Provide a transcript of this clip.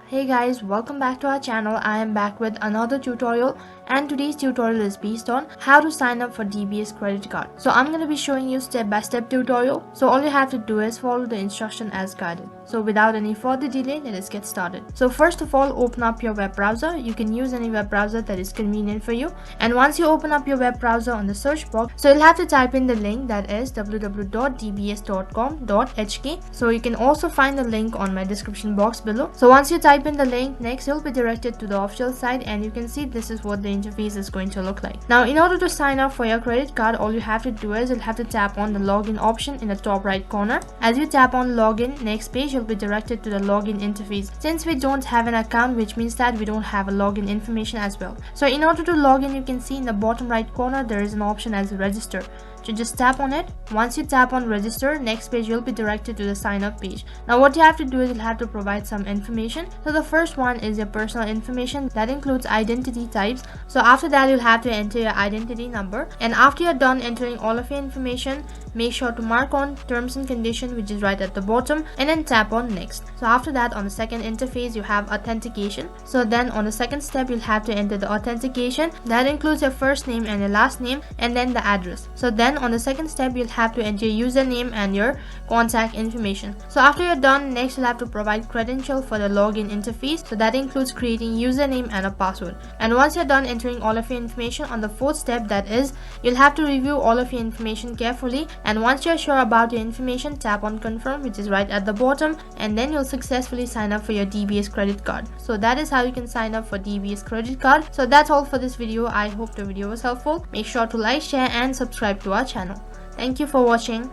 Hey guys, welcome back to our channel. I am back with another tutorial, and today's tutorial is based on how to sign up for DBS credit card. So I'm going to be showing you step-by-step tutorial. So all you have to do is follow the instruction as guided. So without any further delay, let us get started. So first of all, open up your web browser. You can use any web browser that is convenient for you. And once you open up your web browser on the search box, so you'll have to type in the link that is www.dbs.com.hk. So you can also find the link on my description box below. So once you type in the link, next you'll be directed to the official site, and you can see this is what the interface is going to look like. Now in order to sign up for your credit card, all you have to do is you'll have to tap on the login option in the top right corner. As you tap on login, next page you'll be directed to the login interface. Since we don't have an account, which means that we don't have a login information as well. So in order to log in, you can see in the bottom right corner there is an option as register. So just tap on it. Once you tap on register, next page you'll be directed to the sign up page. Now what you have to do is you'll have to provide some information. So the first one is your personal information, that includes identity types. So after that you'll have to enter your identity number, and after you're done entering all of your information, make sure to mark on terms and conditions, which is right at the bottom, and then tap on next. So after that, on the second interface you have authentication. So then on the second step you'll have to enter the authentication, that includes your first name and your last name, and then the address. So then on the second step you'll have to enter your username and your contact information. So after you're done, next you'll have to provide credential for the login interface. So that includes creating username and a password. And once you're done entering all of your information, on the fourth step, that is, you'll have to review all of your information carefully, and once you're sure about your information, tap on confirm, which is right at the bottom, and then you'll successfully sign up for your DBS credit card. So that is how you can sign up for DBS credit card. So that's all for this video. I hope the video was helpful. Make sure to like, share and subscribe to our channel. Thank you for watching.